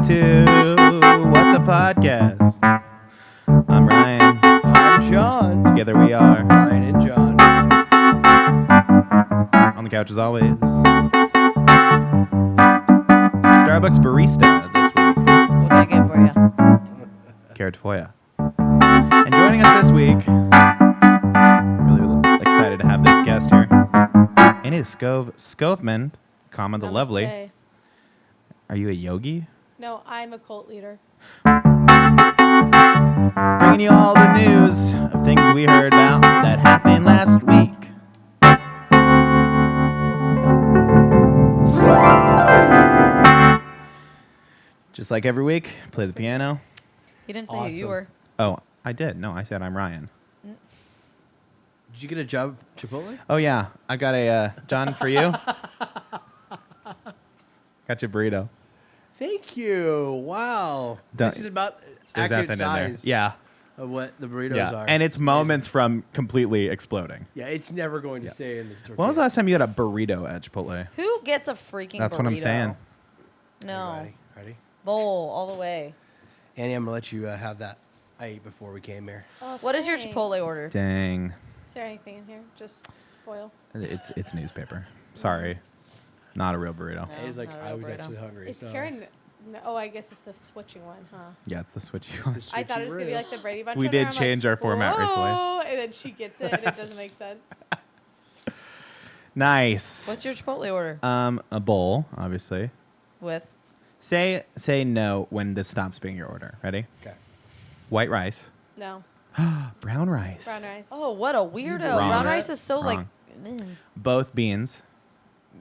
to What the Podcast. I'm Ryan. I'm John. Together we are Ryan and John. on the couch as always. Starbucks barista this week, What can I get for you? Cara Tafolla. And joining us this week, really excited to have this guest here. It is Skovmand, comma the lovely. Namaste. Are you a yogi? No, I'm a cult leader. Bringing you all the news of things we heard about that happened last week. Just like every week, play the piano. You didn't say who you Awesome. were. Oh, I did. No, I said I'm Ryan. Did you get a job at Chipotle? Oh, yeah. I got a, John, for you. Got your burrito. Thank you. Wow. Done. This is about There's accurate nothing in there. size Yeah. of what the burritos Yeah. are. And it's moments from completely exploding. Yeah, it's never going to stay in the tortilla. When was the last time you had a burrito at Chipotle? Who gets a freaking That's burrito? what I'm saying. No. Ready? Bowl all the way. Annie, I'm going to let you have that. I ate before we came here. Oh, What is your thanks. Chipotle order? Dang. Is there anything in here? Just foil. It's newspaper. Sorry. Not a real burrito. And he's like, not a I real was burrito. actually hungry. Is so Karen? No, oh, I guess it's the switching one, huh? Yeah, it's the switchy it's one. the I thought it was switchy gonna be burrito. like the Brady Bunch. We one, did where I'm change like, our format recently. "Whoa," and then she gets it, and it doesn't make sense. Nice. What's your Chipotle order? A bowl, obviously. With? Say no when this stops being your order. Ready? Okay. White rice. No, Brown rice. brown rice. Oh, what a weirdo. Wrong. Brown rice is so like. Wrong. Both beans.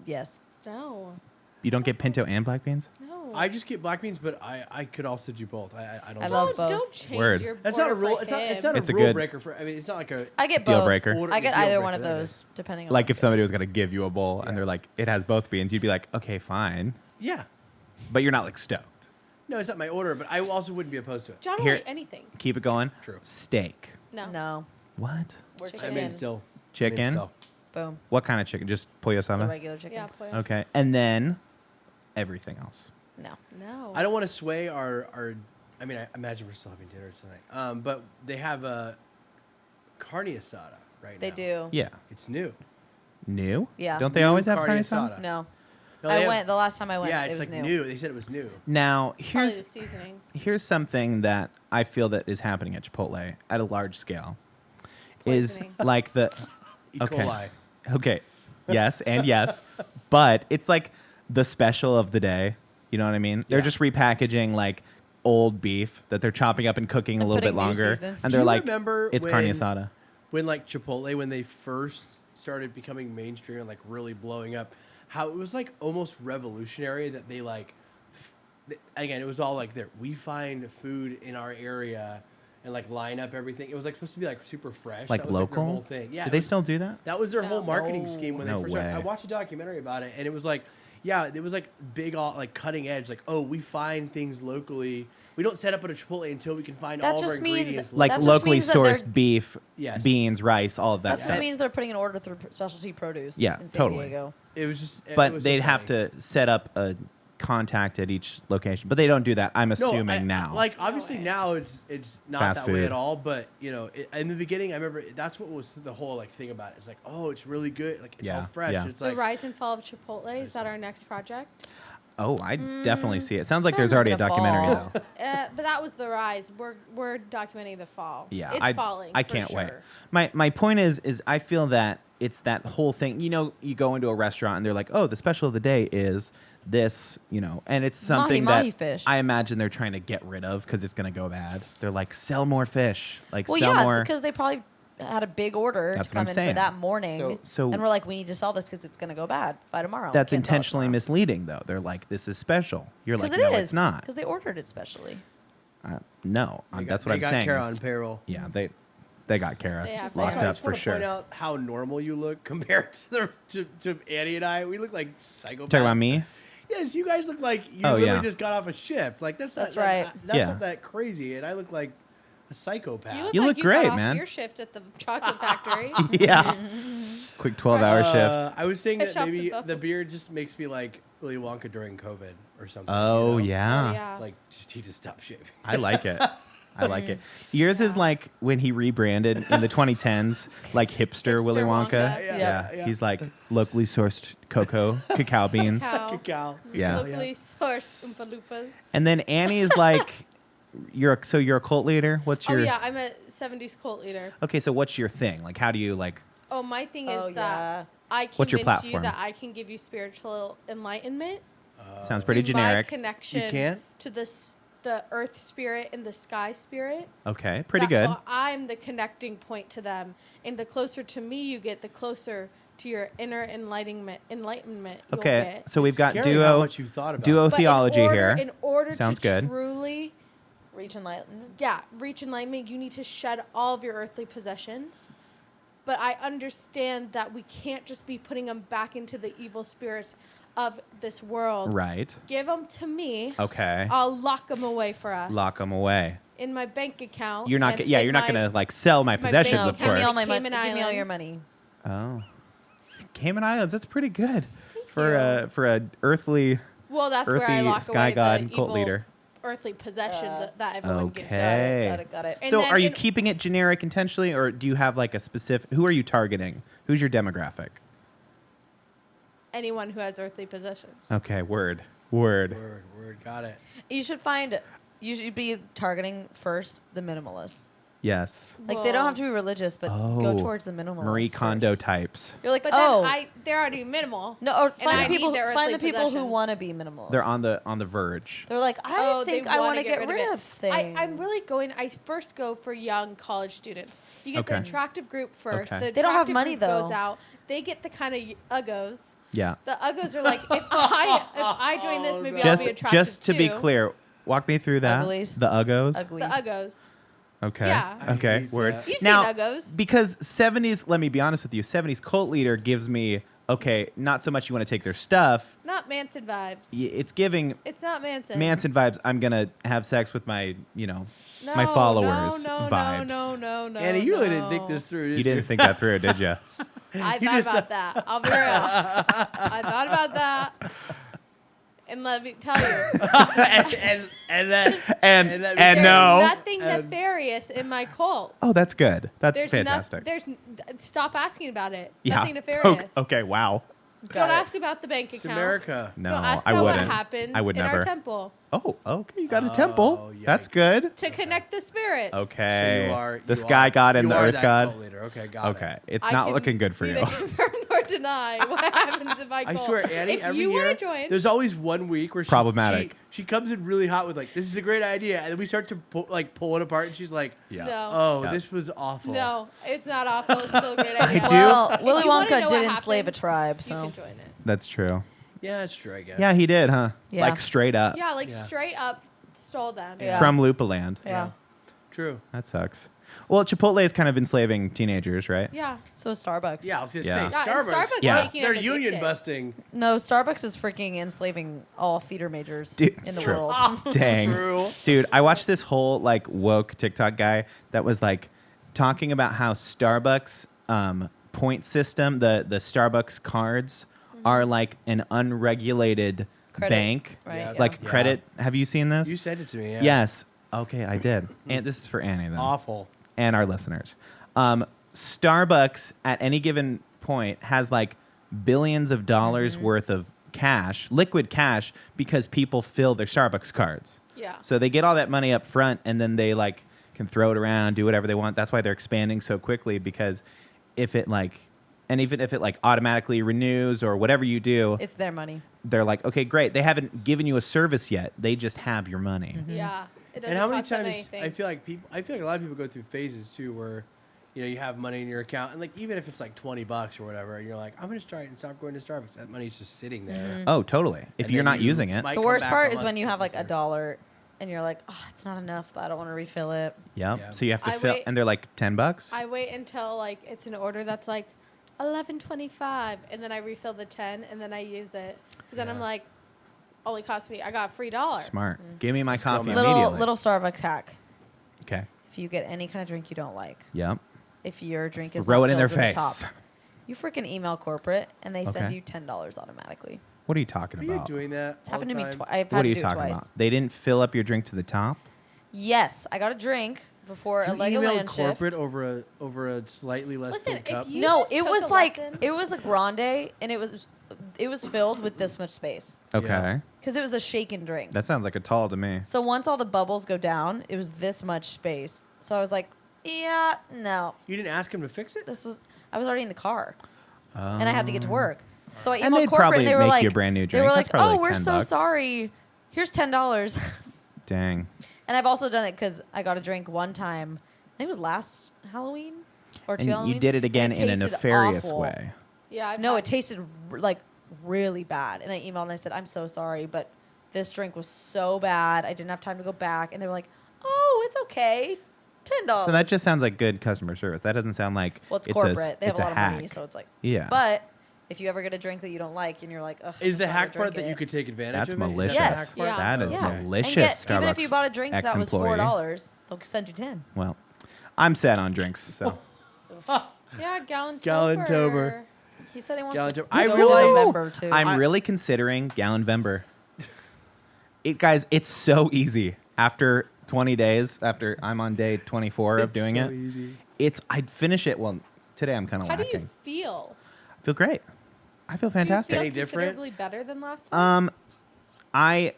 Yes. No, You don't get pinto and black beans? no. I just get black beans, but I could also do both. I don't I know. love don't, both. don't change Word. your. That's not a order rule. for It's not him. It's a a rule good- breaker for. I mean, it's not like a I get Deal both. breaker. order- I get deal either breaker, one of that those, is. depending on Like what if somebody was going to give you a bowl and Yeah. they're like, it has both beans, you'd be like, okay, fine. Yeah. But you're not like stoked. No, it's not my order, but I also wouldn't be opposed to it. John will Here- eat anything. Keep it going. True. Steak. No. No. What? We're Chicken. I chicken. mean, still. Chicken? So. Boom. What kind of chicken? Just pollo The sama? regular chicken. Yeah. Pollo. Okay. And then everything else. No. No. I don't want to sway our. I mean, I imagine we're still having dinner tonight. But they have a carne asada right They now. do. Yeah. It's new. New? Yeah. Don't they New always have carne carne asada. asada? No. No, they I have- went the last time I went. Yeah, it it's was like new. They said it was new. Now, Probably here's the seasoning. here's something that I feel that is happening at Chipotle at a large scale. Is Poisoning. like the E. Okay. coli. Okay. Yes, and yes. But it's like the special of the day. You know what I mean? They're Yeah. just repackaging like old beef that they're chopping up and cooking a And little bit putting new longer. season. And Do they're you like, remember it's carne when- asada. When like Chipotle, when they first started becoming mainstream and like really blowing up, how it was like almost revolutionary that they like. Again, it was all like there. We find food in our area and like line up everything. It was like supposed to be like super fresh. Like that was, local? Like, their whole thing. Yeah. Do it they was- still do that? That was their whole No. marketing scheme when No they first started. way. I watched a documentary about it, and it was like, yeah, it was like big, all like cutting edge. Like, oh, we find things locally. We don't set up at a Chipotle until we can find That all of our just means- ingredients. Like That just locally means that they're- sourced beef, Yes. beans, rice, all of that That stuff. just means they're putting an order through specialty produce. Yeah, in San totally. Diego. It was just. it But was so they'd have funny. to set up a contact at each location. But they don't do that, I'm No, assuming now. Like obviously way. now it's not Fast that way food. at all. But you know, in the beginning, I remember that's what was the whole like thing about it. It's like, oh, it's really good. Like it's Yeah, all fresh. yeah. It's The like rise and fall of Chipotle, is that our next project? Oh, I definitely see it. Sounds like Sounds there's already a like a documentary fall. though. But that was the rise. We're documenting the fall. Yeah, It's falling. I for can't wait. sure. My point is I feel that it's that whole thing. You know, you go into a restaurant and they're like, oh, the special of the day is this, you know, and it's something Mahi that fish. I imagine they're trying to get rid of because it's gonna go bad. They're like, sell more fish, like Well, sell yeah, more. because they probably had a big order That's to what I'm come in saying. for that morning. So- and we're like, we need to sell this because it's going to go bad by tomorrow. That's intentionally misleading, though. They're like, this is special. You're like, no, it's not. Because they ordered it specially. No, that's what I'm they got saying. Cara is- on payroll. Yeah, they got Cara They have locked Cara. up for I just want sure. to point out how normal you look compared to Annie and I. We look like psychopaths. Talking about me? Yes, you guys look like you Oh, literally yeah. just got off a shift. Like that's That's not, right. That's Yeah. not that crazy, and I look like a psychopath. You like look you great, got off man. Your shift at the chocolate factory. Yeah. Quick 12-hour shift. I was saying I that chopped maybe the buffalo. the beer just makes me like Willy Wonka during COVID or something. Oh, you know? yeah. Oh, yeah. Like just he just stopped shaving. I like it. I like it. Yours is like when he rebranded in the 2010s, like hipster Willy Hipster Wonka. Wonka. Yeah. He's like locally sourced cacao beans. Cacao. Yeah. Locally sourced Oompa Loompas. And then Annie is like, you're a cult leader. What's your? Oh yeah, I'm a 70s cult leader. Okay, so what's your thing? Like, how do you like? Oh, my thing is Oh, that yeah. I What's your convince you platform? that I can give you spiritual enlightenment. Sounds pretty through my generic. connection You can't? to the earth spirit and the sky spirit. Okay, pretty that, good. I'm the connecting point to them. And the closer to me you get, the closer to your inner enlightenment you'll Okay, get. so we've got Scary how much you thought about duo it. But theology here. In order Sounds to good. truly Reach enlightenment. reach enlightenment, you need to shed all of your earthly possessions. But I understand that we can't just be putting them back into the evil spirits of this world. Right. Give them to me. Okay. I'll lock them away for us. Lock them away. In my bank account. You're not. and You're in not my- gonna like sell my my possessions, bank of Give me all course. my money. Cayman Give me all your Islands. money. Oh, Cayman Islands. That's pretty good for a earthly Well, that's where I earthy lock sky away god the and cult evil leader. earthly possessions that everyone gives you. Okay. Got it. And So then are you in- keeping it generic intentionally, or do you have like a specific? Who are you targeting? Who's your demographic? Anyone who has earthly possessions. Okay. Word. Word, got it. You should be targeting first the minimalists. Yes. Like they don't Well- have to be religious, but Oh, go towards the minimalists. Marie Kondo first. types. You're like, But oh, then they're already minimal. no, or I find the need people. their Find the earthly people who possessions. want to be minimalist. They're on the verge. They're like, I they think I wanna want to get rid it. of things. I'm really going. I first go for young college students. You get the Okay. attractive group first. Okay. The They don't have attractive money, group Goes though. out. They get the kind of uggos. Yeah. The uggos are like, if I join this, maybe I'll be attractive Just to be too. clear, walk me through that. Uglies. The uggos. Ugly. The uggos. Okay. Yeah. I Okay. hate Word. that. You've Now, seen uggos. because 70s, let me be honest with you, 70s cult leader gives me, okay, not so much you want to take their stuff. Not Manson vibes. It's giving It's not Manson. Manson vibes. I'm going to have sex with my, No, my followers no, vibes. No. Annie, you really didn't think no. this through, did you? You didn't think that through, did you? I thought about that. I'll be real. I thought about that. And let me tell you, and then And And that- and there's no. nothing nefarious in my cult. Oh, that's good. That's There's fantastic. Stop asking about it. Yeah. Nothing nefarious. Okay. Wow. Don't ask about the bank it's account. America. No, Don't ask I about wouldn't. what happens I would in never. our temple Oh, okay. You got a temple. That's yikes. good. to connect the spirits. Okay. So you are the sky god and you the are earth that god. cult leader. Okay, got it. Okay. It's I not can looking good for you. neither confirm nor deny what happens if I I cult. swear, Annie, if every you year, want to join, there's always 1 week where Problematic. She comes in really hot with like, this is a great idea, and then we start to pull it apart, and she's like, Yeah. no. oh, Yeah. this was awful. No, it's not awful. It's still a great idea. do. Well, If Willy you wanna know Wonka what did enslave a happens, tribe, You so can join it. That's true. Yeah, that's true, I guess. Yeah, he did, huh? Yeah. Like straight up Yeah, like Yeah. straight up stole them. Yeah. from Lupaland. yeah. True. That sucks. Well, Chipotle is kind of enslaving teenagers, right? Yeah. So is Starbucks. Yeah, I was gonna Yeah. say Yeah, and Starbucks. Starbucks Yeah. making They're them union addicted. busting. No, Starbucks is freaking enslaving all theater majors Dude, in the true. world. Dang. True. Dude, I watched this whole like woke TikTok guy that was like talking about how Starbucks point system, the Starbucks cards are like an unregulated Credit, bank. right? Yeah. Yeah. Like Yeah. credit. Have you seen this? You sent it to me. Yeah. Yes. Okay, I did. And this is for Annie then. Awful. And our listeners. Starbucks at any given point has like billions of dollars worth of cash, liquid cash, because people fill their Starbucks cards. Yeah. So they get all that money up front and then they like can throw it around, do whatever they want. That's why they're expanding so quickly, because if it like, and even if it like automatically renews or whatever you do, It's their money. they're like, okay, great. They haven't given you a service yet. They just have your money. Yeah. It doesn't And how many cost them times anything. I feel like a lot of people go through phases too, where you have money in your account, and like even if it's like $20 or whatever, and you're like, I'm gonna start and stop going to Starbucks. That money's just sitting there. Oh, totally. If And you're then not you using it. might The come worst back part a is when month you have like later. $1 and you're like, oh, it's not enough, but I don't want to refill it. Yep. Yeah. So you have to I fill, wait- and they're like $10. I wait until like it's an order that's like $11.25, and then I refill the 10, and then I use it. Because then I'm Yeah. like, only cost me. I got a free $1. Smart. Give me my coffee Little- immediately. Little Starbucks hack. Okay. If you get any kind of drink you don't like, Yep. if your drink is Throw not it in their filled to the face. top, You freaking email corporate, and they send Okay. you $10 automatically. What are you talking Are you about? doing that? It's happened to all me the twice. time? I've had What are to you do it talking twice. about? They didn't fill up your drink to the top? Yes, I got a drink before a You Legoland emailed corporate shift. over a slightly less Listen, than if cup. you No, just it took was a like lesson- it was a grande, and it was filled with this much space Okay. Yeah. because it was a shaken drink. That sounds like a tall to me. So once all the bubbles go down, it was this much space. So I was like, yeah, no, You didn't ask him to fix it? I was already in the car, and I had to get to work. So I emailed And they'd corporate, probably and they were make like, you a brand new They drink. were That's like, probably oh, like we're $10. so sorry. Here's $10. Dang. And I've also done it because I got a drink one time. I think it was last Halloween or two And Halloweens. you did it again and in a tasted nefarious awful. way. Yeah. I've No, had- it tasted like really bad. And I emailed and I said, I'm so sorry, but this drink was so bad. I didn't have time to go back. And they were like, oh, it's okay. $10. So that just sounds like good customer service. That doesn't sound like well, it's a, corporate. They have it's a lot hack. of money, so it's like. Yeah. But if you ever get a drink that you don't like and you're like, ugh. Is the I'm not hack gonna part drink that you it. could take advantage That's of? It? Is malicious. that the Yes. hack part? Yeah. That is Yeah. malicious. And get, Starbucks even if you bought a drink that was ex-employee. $4, they'll send you 10. Well, I'm set on drinks, so. Yeah, Gallon Gallon-tober. He said he wants Gallon to tober. I go realize- to November too. I'm really considering Gallonvember. Guys, it's so easy. After 20 days, after I'm on day 24 of It's doing so it, easy. I'd finish it. Well, today I'm kind of How do lacking. you feel? I feel great. I feel fantastic. Do you Any feel different? considerably better than last time?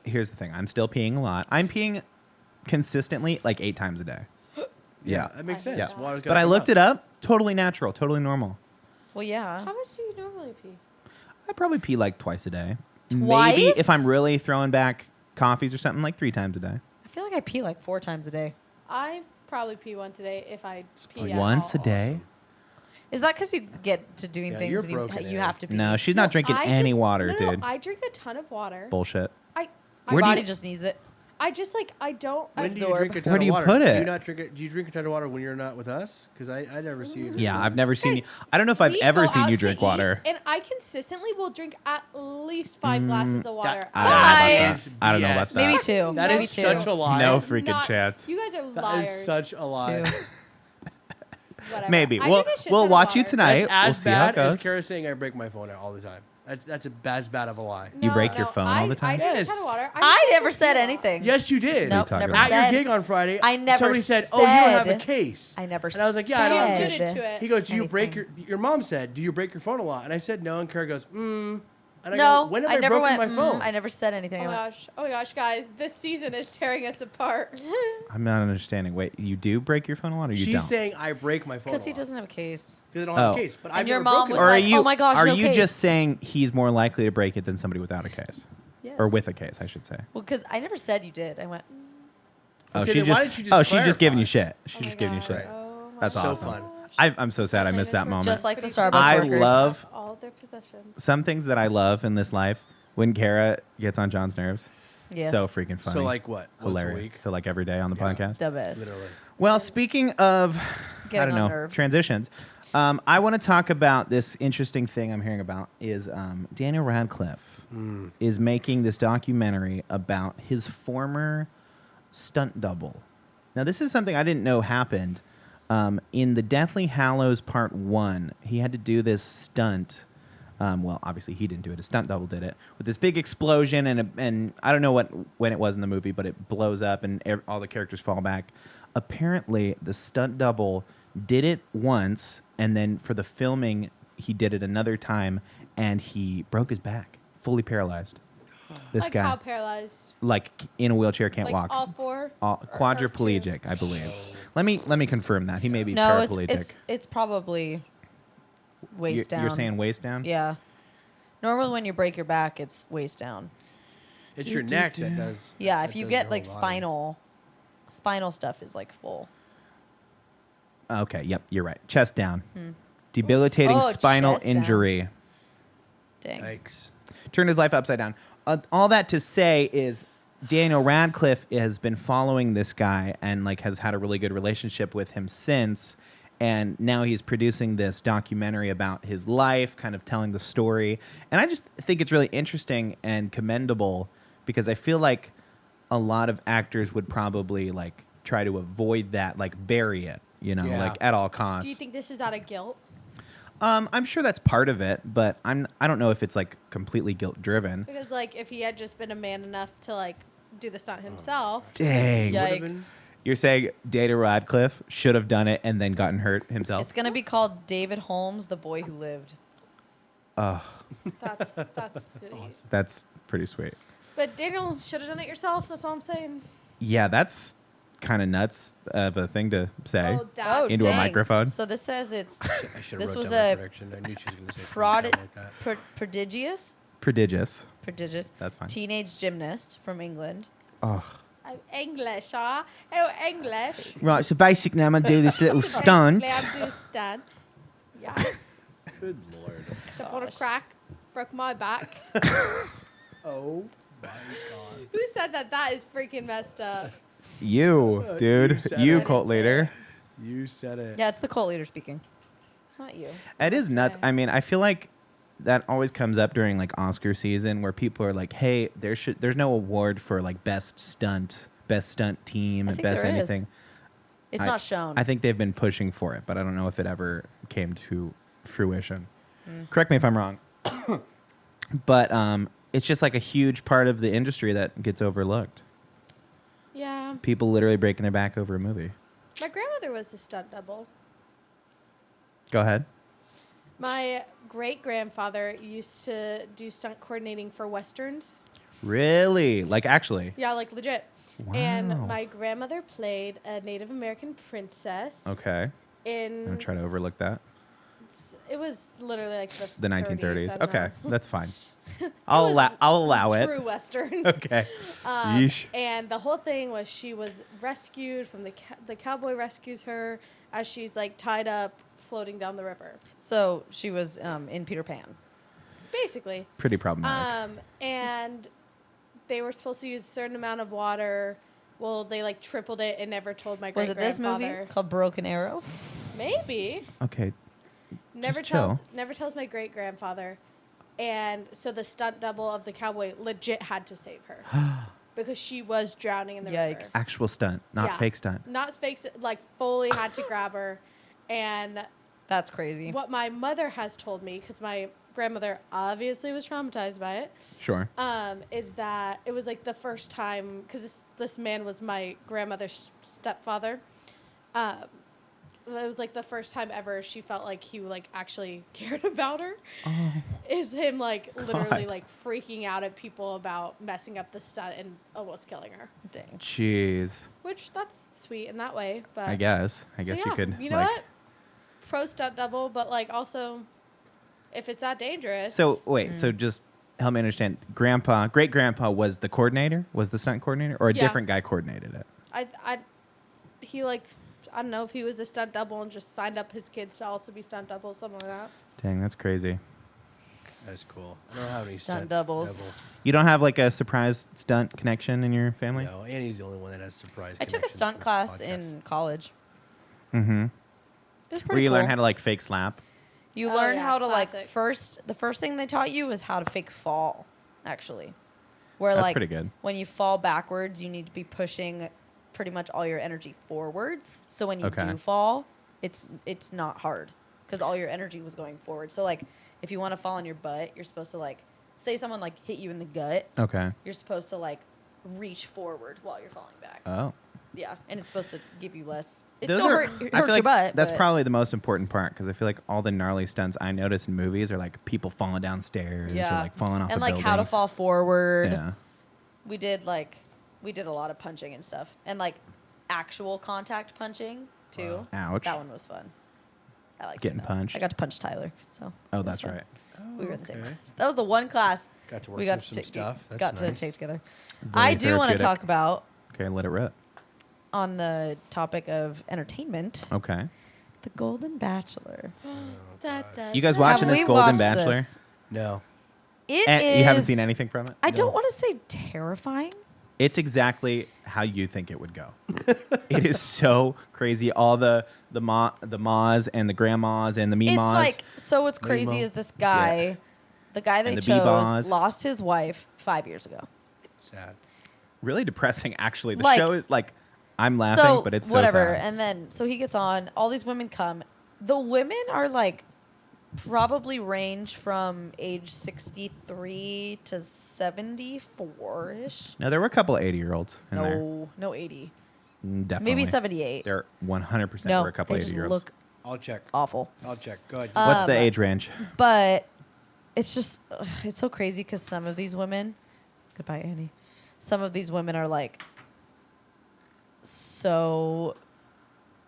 Here's the thing. I'm still peeing a lot. I'm peeing consistently like 8 times a day. Yeah. That makes I hate sense. that. Water's But gotta I come looked it up. Totally natural. Totally normal. well, yeah. How much do you normally pee? I probably pee like twice a day. Maybe Twice? if I'm really throwing back coffees or something, like 3 times a day. I feel like I pee like 4 times a day. I probably pee once a day if I pee at Once a all. day? Is that because you get to doing Yeah, things you're and broken, you eh? have to pee? No, she's No, not drinking I any just- water, no, dude. I drink a ton of water. Bullshit. My Where do body you- just needs it. I just like I don't. When do you absorb. drink a ton Where of do you water? put Do it? you not drink it? Do you drink a ton of water when you're not with us? Because I never see you. drink Yeah, water. I've never seen Guys, you. I don't know if I've we ever go seen out you to drink eat, water. and I consistently will drink at least 5 glasses of water. I don't know about Why? that. I don't know about BS. that. Maybe 2. That Maybe is 2. such a lie. No I'm freaking not- chance. You guys are That liars. is such a lie. 2. Whatever. Maybe. I We'll drink a shit we'll ton of watch you water. tonight. That's as We'll see how it bad as goes. Kara saying I break my phone out all the time. That's as bad of a lie. You break your phone all the time? I drink Yes. a ton of water. I never said anything. Yes, you did. Nope, talking never about? At said. your gig on Friday, I never somebody said, "Oh, you don't have a said- case." I never And I was like, "Yeah, I don't have said a case." Admitted to it. He goes, "Do you break anything. your mom said, do you break your phone a lot?" And I said, "No." And Kara goes, And I No, go, "When have I I, never broken went. my phone?" I never said anything. Oh I my went, gosh. Oh my gosh, guys. This season is tearing us apart. I'm not understanding. Wait, you do break your phone a lot, or you She's don't? saying I break my phone because he a lot. doesn't have a case. Because I don't have Oh. a case. But And I've your never mom broken was it. Or are like, you? "Oh my gosh, Are no you case." just saying he's more likely to break it than somebody without a case, Yes. or with a case, I should say? Well, because I never said you did. I went. Oh, Okay, she then why just. didn't you just Oh, she's just giving clarify? you shit. Oh She's my just giving you God. shit. Oh my That's So awesome. fun. I'm so sad I missed that moment. Just like the Pretty Starbucks I workers. love all of their possessions. some things that I love in this life. When Kara gets on John's nerves, Yes. so freaking funny. So like what? Once hilarious. a week? So like every day on the Yeah. podcast. the best. Literally. Well, speaking of, Getting I don't on know, nerves. transitions, I want to talk about this interesting thing I'm hearing about is Daniel Radcliffe is making this documentary about his former stunt double. Now, this is something I didn't know happened. In the Deathly Hallows Part 1, he had to do this stunt. Well, obviously he didn't do it. A stunt double did it with this big explosion, and I don't know when it was in the movie, but it blows up and all the characters fall back. Apparently, the stunt double did it once, and then for the filming, he did it another time, and he broke his back, fully paralyzed. This Like guy, how paralyzed? like in a wheelchair, can't Like walk. all four? Quadriplegic, I believe. Let me confirm that he may be No, paraplegic. it's probably waist down. You're saying waist down? Yeah. Normally, when you break your back, it's waist down. It's your neck that does. Yeah, that if you does get your like whole body. spinal stuff is like full. Okay, yep, you're right. Chest down. Debilitating Oh, spinal chest down. injury. Dang. Yikes. Turned his life upside down. All that to say is Daniel Radcliffe has been following this guy and like has had a really good relationship with him since. And now he's producing this documentary about his life, kind of telling the story. And I just think it's really interesting and commendable because I feel like a lot of actors would probably like try to avoid that, like bury it, you know, Yeah. like at all costs. Do you think this is out of guilt? I'm sure that's part of it, but I don't know if it's like completely guilt driven. Because like if he had just been a man enough to like do the stunt himself, Dang. Would've been- Yikes. You're saying Data Radcliffe should have done it and then gotten hurt himself? It's gonna be called David Holmes, the boy who lived. Oh, that's sweet. that's pretty sweet. But Daniel should have done it yourself. That's all I'm saying. Yeah, that's kind of nuts of a thing to say. Oh, that's Into a dang. microphone? So this says it's I should have This wrote was down my a prediction. I knew she was going to say something prod- dumb like that. prodigious, Prodigious. That's fine. teenage gymnast from England. Oh. Oh, English, huh? Oh, English. Right, so basically I'm going to do this little stunt. Basically, I'm doing stunt. Yeah. Good Lord. Step on a crack. Broke my back. Oh, my God. Who said that? That is freaking messed up. You, dude. said You, it. cult leader. You said it. Yeah, it's the cult leader speaking. Not you. It is nuts. I mean, I feel like that always comes up during like Oscar season where people are like, "Hey, there's no award for like best stunt team, I think best there is. anything." It's I- not shown. I think they've been pushing for it, but I don't know if it ever came to fruition. Correct me if I'm wrong. But it's just like a huge part of the industry that gets overlooked. Yeah. People literally breaking their back over a movie. My grandmother was a stunt double. Go ahead. My great grandfather used to do stunt coordinating for westerns. Really? Like actually? Yeah, like legit. Wow. And my grandmother played a Native American princess. Okay. In I'm gonna try to overlook that. It was literally like The 1930s. 1930s. I don't Okay, know. that's fine. was I'll allow it. True westerns. Okay. Yeesh. And the whole thing was she was rescued from the cowboy rescues her as she's like tied up floating down the river. So she was in Peter Pan. Basically. Pretty problematic. And they were supposed to use a certain amount of water. Well, they like tripled it and never told my Was great it this movie grandfather. called Broken Arrow? Maybe. Okay. Never Just chill. tells my great grandfather. And so the stunt double of the cowboy legit had to save her. Because she was drowning in the river. Yikes. Actual stunt, not Yeah. fake stunt. Not fake, like fully had to grab her. And That's crazy. what my mother has told me, because my grandmother obviously was traumatized by it, Sure. is that it was like the first time, because this man was my grandmother's stepfather. It was like the first time ever she felt like he like actually cared about her. Oh. Is him like literally God. like freaking out at people about messing up the stunt and almost killing her. Dang. Jeez. Which that's sweet in that way, but I guess. I so guess you yeah, could. You know like, what? Pro stunt double, but like also, if it's that dangerous. So wait. So just help me understand. Great grandpa was the coordinator. Was the stunt coordinator, or a Yeah. different guy coordinated it? He like, I don't know if he was a stunt double and just signed up his kids to also be stunt doubles, something like that. Dang, that's crazy. That's cool. I don't have any Stunt doubles. You don't have like a surprise stunt connection in your family? No, Annie's the only one that has surprise. I took a connections stunt to this class podcast. in college. Mm-hmm. It was Where pretty you cool. learn how to like fake slap. You Oh, learn yeah, how to classic. the first thing they taught you is how to fake fall, actually. Where That's like pretty good. when you fall backwards, you need to be pushing pretty much all your energy forwards. So when you Okay. do fall, it's not hard because all your energy was going forward. So like if you want to fall on your butt, you're supposed to like say someone like hit you in the gut, Okay. you're supposed to like reach forward while you're falling back. Oh. Yeah, and it's supposed to give you less. It Those still are, hurts I feel your like butt. that's but- probably the most important part because I feel like all the gnarly stunts I notice in movies are like people falling downstairs or like falling off and the like how to buildings. fall forward. Yeah. We did a lot of punching and stuff, and like actual contact punching too. Wow. Ouch. That one was fun. I like Getting punched. I got to punch Tyler, so Oh, it was that's fun. right. We were in the same okay. class. That was the one class Got to work we got through to some stuff. That's got nice. to take together. Very I do want to therapeutic. talk about Okay, let it rip. on the topic of entertainment, Okay. The Golden Bachelor. Da, da, You guys da. watching Have this we Golden watched Bachelor? this? No. It And is. you haven't seen anything from it? I don't No. want to say terrifying. It's exactly how you think it would go. It is so crazy. All the ma's and the grandmas and the It's meemaws. like so. What's crazy Mimo. is this guy, the guy they And the chose, B-Boss. lost his wife 5 years ago. Sad. really depressing. Actually, the Like- show is like I'm laughing, So but it's whatever. So sad. And then so he gets on. All these women come. The women are like probably range from age 63 to 74-ish. No, there were a couple of 80-year-olds in there. No 80. Definitely. Maybe 78. There 100% No, were a couple they of just 80-year-olds. look I'll check. awful. I'll check. Go ahead. What's the age range? But it's just, it's so crazy because some of these women, goodbye, Annie. Some of these women are like so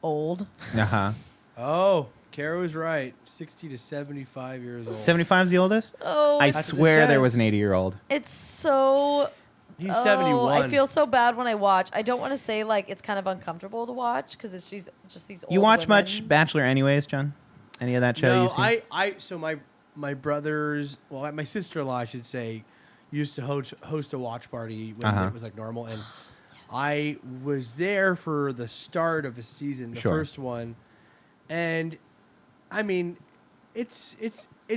old. Uh-huh. Oh, Kara was right. 60 to 75 years old. 75 is the oldest? Oh, I That's what it swear there says. was an 80-year-old. it's so. He's Oh, 71. I feel so bad when I watch. I don't want to say like it's kind of uncomfortable to watch because it's just these old You watch women. much Bachelor anyways, John? Any of that show No, you've seen? so my brothers, well, my sister-in-law, I should say, used to host a watch party when Uh-huh. it was like normal, and I was there for the start of a season, the Sure. first one, and I mean, it's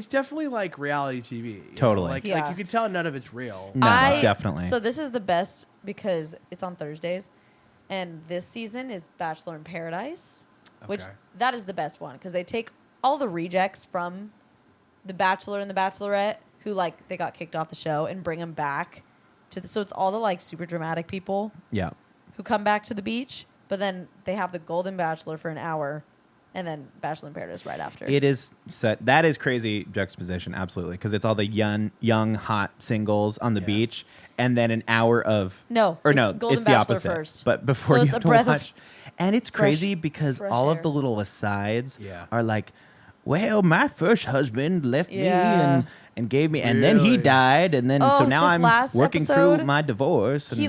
definitely like reality TV. you know? Totally. Like Yeah. you can tell none of it's real. No, definitely. So this is the best because it's on Thursdays, and this season is Bachelor in Paradise, which Okay. that is the best one because they take all the rejects from the Bachelor and the Bachelorette who like they got kicked off the show and bring them back to the, so it's all the like super dramatic people Yeah. who come back to the beach, but then they have the Golden Bachelor for an hour, and then Bachelor in Paradise right after. It is set. That is crazy juxtaposition, absolutely, because it's all the young, hot singles on the Yeah. beach, and then an hour of No, or it's no, Golden it's the Bachelor opposite. first. But before So you it's have a to breath of watch, and it's fresh- crazy because fresh all of air. the little asides Yeah. are like, well, my first husband left me Yeah. and gave me, and then he Really? died, and then so Oh, now this I'm last working episode, through my divorce. And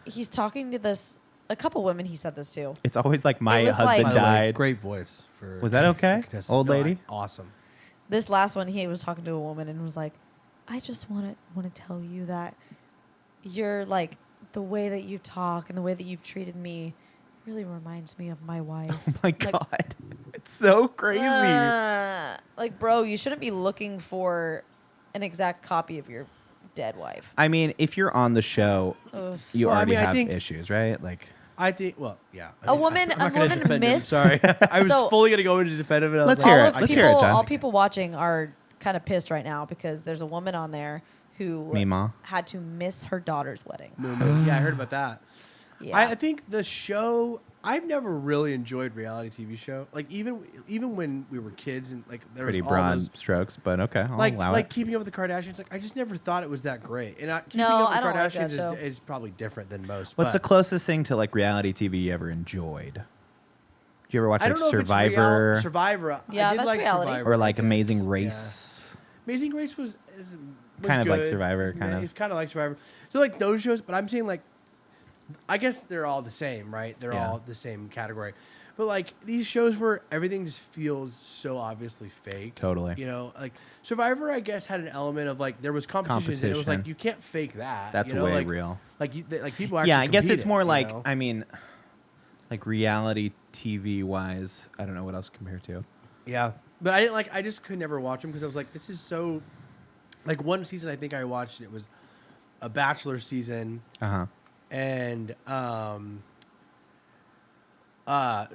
he's talking to this a couple women. He said this to. it's always like my It was husband like- By the way, died. great voice. For Was that okay? contestant. Old No, lady? awesome. This last one, he was talking to a woman and was like, "I just want to tell you that you're like the way that you talk and the way that you've treated me really reminds me of my wife." Oh my god, it's so crazy. Like, bro, you shouldn't be looking for an exact copy of your dead wife. I mean, if you're on the show, Ugh. you Well, I already mean, I have think- issues, right? Like, I think. Well, yeah. A woman- I'm not a gonna woman defend him, missed- Sorry, I was So- fully gonna go into defend of it. I was Let's like, hear all it. of Let's people, hear it, John. all people watching are kind of pissed right now because there's a woman on there who Mima. had to miss her daughter's wedding. Yeah, I heard about that. Yeah. I think the show. I've never really enjoyed reality TV show. Like even when we were kids and like there pretty was all broad those, strokes, but okay, I'll like allow like it. Keeping Up with the Kardashians. Like I just never thought it was that great. And Keeping No, Up with I the don't like that Kardashians show. is probably different than most. What's the but closest thing to like reality TV you ever enjoyed? Did you ever watch I like don't know Survivor if it's Survivor. Yeah, I did that's like reality. Survivor, or I like guess. Amazing Yeah. Race? Amazing Race was Kind of like good. Survivor, It's kind of. It's kind of like Survivor. So like those shows, but I'm saying like, I guess they're all the same, right? They're Yeah. all the same category. But like these shows where everything just feels so obviously fake. Totally. You know, like Survivor, I guess had an element of like there was competitions, and it was like Competition. you can't fake that. That's you know? way like, real. Like like people actually. Yeah, I guess compete it's it, more you like know? I mean, like reality TV wise. I don't know what else to compare to. Yeah, but I didn't like. I just could never watch them because I was like, this is so. Like one season, I think I watched it was a Bachelor season, Uh huh. and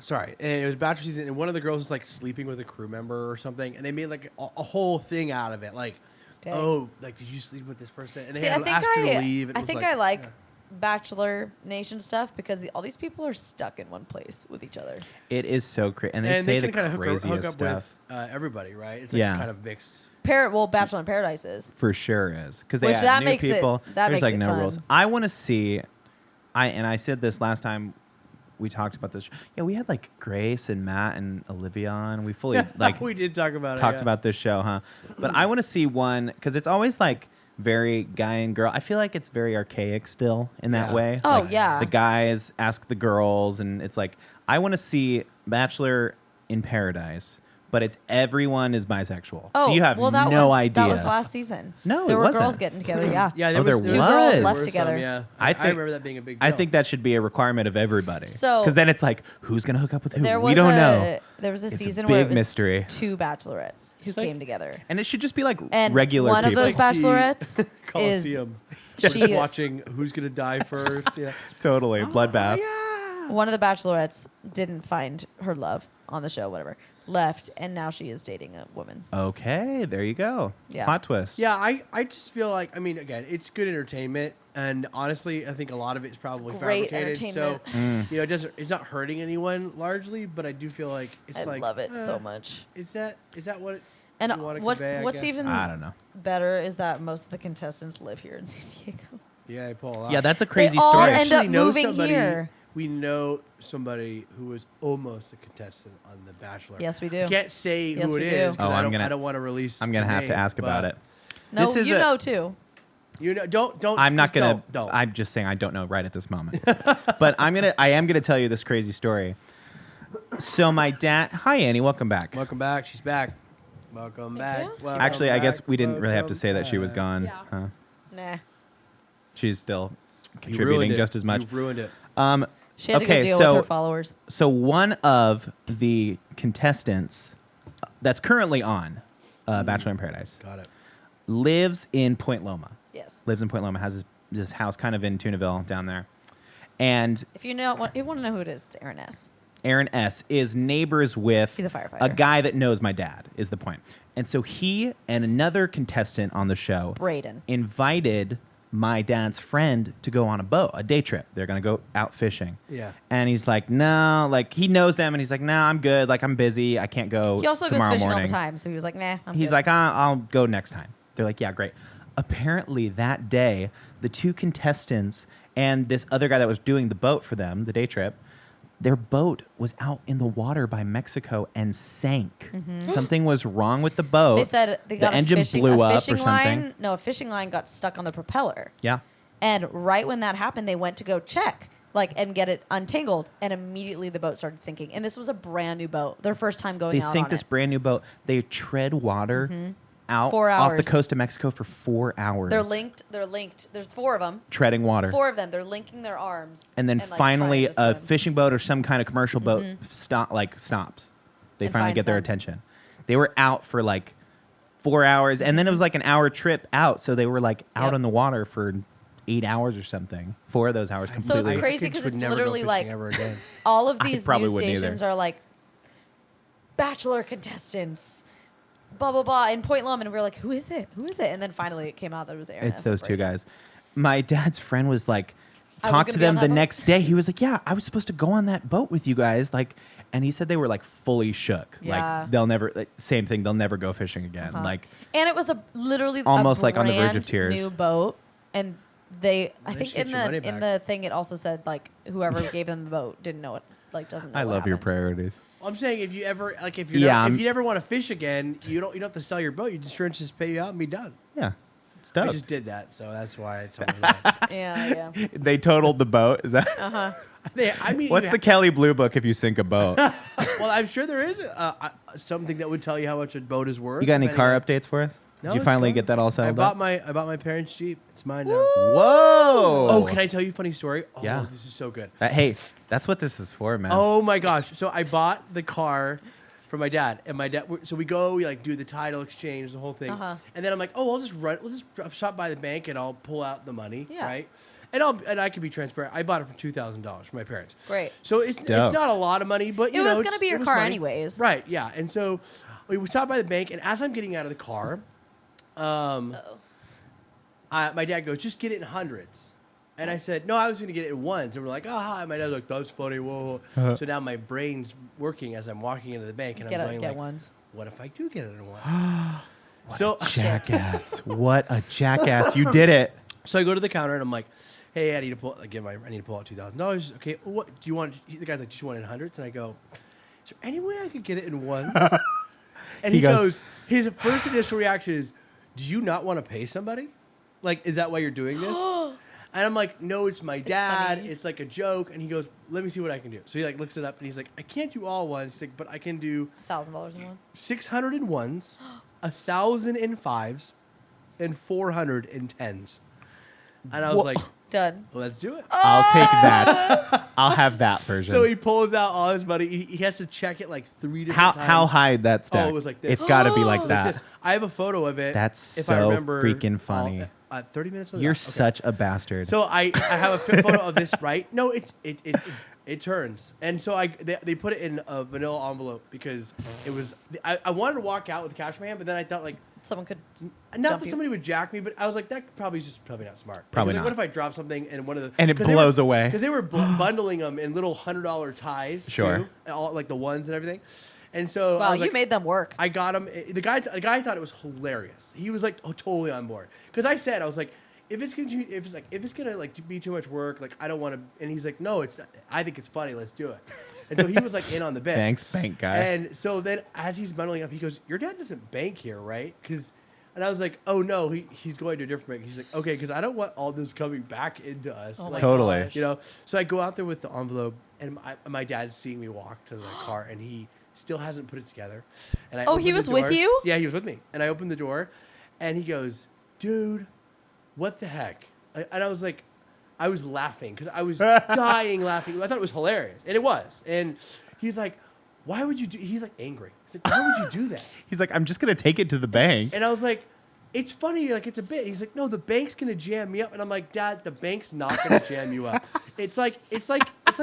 sorry, and it was Bachelor season, and one of the girls was like sleeping with a crew member or something, and they made like a whole thing out of it, like, Dang. oh, like did you sleep with this person? And they See, had I think asked her to leave. I think I like Bachelor Nation stuff because all these people are stuck in one place with each other. It is so crazy, and they and say they the can kind of craziest hook up stuff. with everybody, right? It's like Yeah. kind of mixed. Bachelor in Paradise is. For sure is because they Which add that new makes it- people. that There's makes like it no fun. rules. I want to see. I said this last time we talked about this. Yeah, we had like Grace and Matt and Olivia on. We fully like we did talk about talked it. about this show, huh? But I want to see one because it's always like very guy and girl. I feel like it's very archaic still in that Yeah. way. Oh, Like, yeah. the guys ask the girls, and it's like I want to see Bachelor in Paradise. But it's everyone is bisexual. Oh, so you have well, that no was, idea. That was last season. No, there it were wasn't. girls getting together. Yeah. Yeah, Oh, there was. was. Two girls There left were together. yeah, I I think- remember that being a big deal. I think that should be a requirement of everybody. So- because then it's like, who's gonna hook up with who? There was We don't know, There was a It's a season big where it was mystery. 2 bachelorettes who It's like- came together. and it should just be like And regular one people. of those Like the bachelorettes is Coliseum. she Just watching who's gonna die first. Yeah. totally bloodbath. Yeah. one of the bachelorettes didn't find her love on the show, whatever. left, and now she is dating a woman. Okay, there you go. Yeah. Plot twist. Yeah, I just feel like, I mean, again, it's good entertainment, and honestly, I think a lot of it's probably great fabricated. So, entertainment. it's not hurting anyone largely, but I do feel like it's I like love it so much. Is that what And you wanna what's convey, I what's guess? even I don't know. better is that most of the contestants live here in San Diego. Yeah, I pull a lot. Yeah, that's a crazy all story. end up moving somebody, here. We know somebody who was almost a contestant on The Bachelor. Yes, we do. I can't say Yes, who it we is do. Oh, because I'm I don't want to release. I'm gonna the have to name, ask about but it. No, This is you a- know too. You know, don't. I'm not just gonna. Don't. I'm just saying I don't know right at this moment. But I am gonna tell you this crazy story. So my dad. Hi Annie, welcome back. Welcome back. She's back. Welcome back. you. Welcome Actually, I guess back, we didn't really have to welcome say that she was back. gone. Yeah. Huh? Nah. She's still You contributing ruined it. just as much. You ruined it. She had to Okay, go deal so- with her followers. So one of the contestants that's currently on Bachelor in Paradise Got it. lives in Point Loma. Yes. Lives in Point Loma. Has this house kind of in Tunaville down there. And If you want to know who it is, it's Aaron S. Aaron S. is neighbors with He's a firefighter. a guy that knows my dad, is the point. And so he and another contestant on the show Braden. invited my dad's friend to go on a boat, a day trip. They're going to go out fishing. Yeah. And he's like, no, like he knows them. And he's like, no, I'm good. Like I'm busy. I can't go He also goes tomorrow fishing morning. all the time, so he was like, nah, I'm He's good. like, I'll go next time. They're like, yeah, great. Apparently that day, the two contestants and this other guy that was doing the boat for them, the day trip, their boat was out in the water by Mexico and sank. Something was wrong with the boat. They said they got the engine blew a up fishing or something. line. No, a fishing line got stuck on the propeller. Yeah. And right when that happened, they went to go check, and get it untangled, and immediately the boat started sinking. And this was a brand new boat, their first time going They out sink on this it. brand new boat. They tread water out 4 off the hours. coast of Mexico for 4 hours. They're linked. They're linked. There's 4 of them. treading water. 4 of them. They're linking their arms. And then like, finally, trying to a swim. fishing boat or some kind of commercial boat stops. They And finally finds get their them. attention. They were out for like 4 hours, and then it was like an hour trip out. So they were like out Yep. on the water for 8 hours or something. 4 of those hours So completely. it's crazy I just 'cause would it's never go literally fishing like- ever again. all of I these probably news wouldn't either. stations are like Bachelor contestants, blah blah blah, in Point Loma, and we were like, who is it? Who is it? And then finally it came out that it was Aaron. It's S. those two Braden. guys. My dad's friend was like, I was talk gonna to be on them that the boat? next day. He was like, yeah, I was supposed to go on that boat with you guys. Like, and he said they were like fully shook. Yeah. Like they'll never, same thing. They'll never go fishing again. Uh-huh. Like, And it was literally Almost a like on the verge of brand tears. new boat, and I They think should get your money in back. the thing it also said like whoever gave them the boat didn't know it, doesn't know. I what love your happened. priorities. I'm saying if you ever if you're Yeah, if I'm- you never want to fish again, you don't have to sell your boat. Your insurance just pay you out and be done. Yeah. I Stoked. just did that, so that's why it's always like, Yeah, yeah. They totaled the boat. Is that? I mean, What's the Kelly Blue Book if you sink a boat? well, I'm sure there is something that would tell you how much a boat is worth. You got any depending car on- updates for us? No, Did you it's finally gone. get that all I settled bought up? my parents' Jeep. It's mine now. Whoa. Oh, can I tell you a funny story? Oh, Yeah. this is so good. Hey, that's what this is for, man. Oh my gosh! So I bought the car for my dad, and my dad. So we go, we like do the title exchange, the whole thing, and then I'm like, oh, I'll just stop by the bank and I'll pull out the money, Yeah. right? And I can be transparent. I bought it for $2,000 for my parents. Great. So it's Stoked. not a lot of money, but you It know, was it's- gonna be your it was car money. anyways. Right? Yeah. And so we stopped by the bank, and as I'm getting out of the car, my dad goes, just get it in hundreds. And I said, no, I was going to get it in ones. And we're like, oh, hi. My dad's like, that's funny. Whoa. So now my brain's working as I'm walking into the bank, and I'm going Get like, ones. what if I do get it in one? So Jackass. What a jackass. You did it. I go to the counter, and I'm like, hey, I need to pull out $2,000. Okay, what do you want? The guy's like, just want it in hundreds? And I go, is there any way I could get it in ones? And He he goes- goes, his first initial reaction is, do you not want to pay somebody? Like, is that why you're doing this? And I'm like, no, it's my dad. funny. It's like a joke. And he goes, let me see what I can do. So he like looks it up, and he's like, I can't do all ones. He's like, but I can do $1,000 in one. 600 in ones, 1,000 in fives, and 400 in tens. And I was like, Done. let's do it. I'll take that. I'll have that version. So he pulls out all his money. He has to check it like 3 different times. how high that stack? Oh, it was like this. It's got to be like Like that. this. I have a photo of it. That's if so I remember freaking all- funny. 30 minutes on the You're dot. Okay. such a bastard. So I have a photo of this, right? No, it turns. And so they put it in a vanilla envelope because it was, I wanted to walk out with cash in my hand, but then I thought like, Someone could. not dump that you. somebody would jack me, but I was like, that probably not smart. Probably Like, not. what if I drop something and one of the And it blows away. Because they were bundling them in little $100 ties, Sure. too, and all like the ones and everything. And so I Wow, was you like, made them work. I got him. The guy thought it was hilarious. He was like, totally on board. Because I was like, if it's gonna like be too much work, like I don't want to. And he's like, no, it's. I think it's funny. Let's do it. And so he was like in on the bit. Thanks, bank guy. And so then as he's bundling up, he goes, "Your dad doesn't bank here, right?" And I was like, "Oh no, he's going to a different bank." He's like, "Okay, because I don't want all this coming back into us." Oh my Like, Totally. gosh. you know. So I go out there with the envelope, and my dad's seeing me walk to the car, and he still hasn't put it together. And I Oh, he opened the was with door. you? Yeah, he was with me. And I opened the door, and he goes, "Dude, what the heck?" And I was like, I was laughing because I was dying laughing. I thought it was hilarious, and it was. And he's like, "Why would you do?" He's like angry. He's like, "Why would you do that?" He's like, I'm just going to take it to the bank. And I was like, "It's funny, like it's a bit." He's like, "No, the bank's gonna jam me up." And I'm like, "Dad, the bank's not gonna jam you up. It's like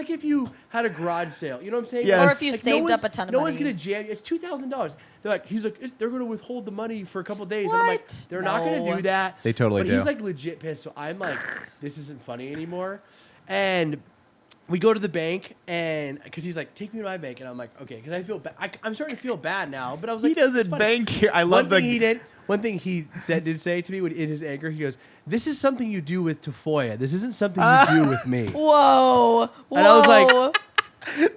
if you had a garage sale. You know what I'm saying? Yes. Or if you Like, saved up a ton of no money. one's gonna jam you. It's $2,000. They're like, they're gonna withhold the money for a couple of days. And I'm like, What? they're not No. gonna do that. They totally but do. he's like legit pissed. So I'm like, this isn't funny anymore. And we go to the bank, and because he's like, take me to my bank, and I'm like, okay, because I feel bad. I'm starting to feel bad now. But I was like, He doesn't it's funny. bank here. I love One thing he did say to me in his anger, he goes, "This is something you do with Tafolla. This isn't something you do with me." Whoa. And I was like- Whoa.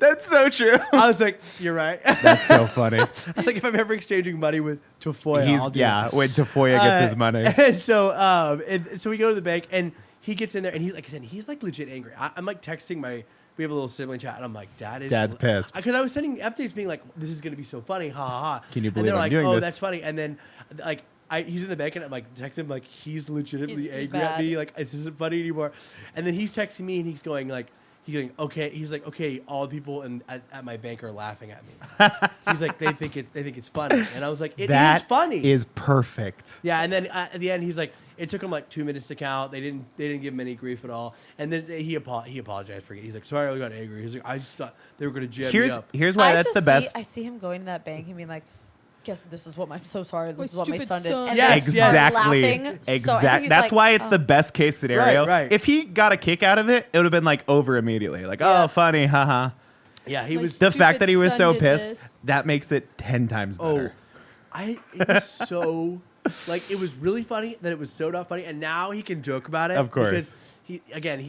That's so true. I was like, "You're right." I That's so funny. was like, if I'm ever exchanging money with Tafolla, I'll do it. when Tafoya gets his money. And so we go to the bank, and he gets in there, and he's like legit angry. I'm like texting we have a little sibling chat, and I'm like, Dad's pissed. because I was sending updates being like, this is gonna be so funny, ha ha ha. Can you And believe they're I'm like, doing oh, this? that's funny. And then like he's in the bank, and I'm like texting him like he's legitimately He's angry at bad. me, like this isn't funny anymore. And then he's texting me, and he's going okay. He's like, okay, all the people at my bank are laughing at me. He's like, they think it's funny, and I was like, it is funny. Is perfect. Yeah, and then at the end, he's like, it took him like 2 minutes to count. They didn't give him any grief at all. And then he apologized for it. He's like, sorry, I got angry. He's like, I just thought they were gonna jam me up. Here's why that's the best. I see him going to that bank and being like, "Guess this is what I'm so sorry. This My is what my stupid son did." son. And Yes, then yes. starts Exactly. laughing. So- and Exactly. he's That's like, why it's "Oh." the best case scenario. Right. If he got a kick out of it, it would have been like over immediately. Like, Yeah. oh, funny, haha. Yeah, he My was. The fact Stupid that he was son so did pissed, this. that makes it 10 times better. It was so like it was really funny that it was so not funny, and now he can joke about it. Of course. because he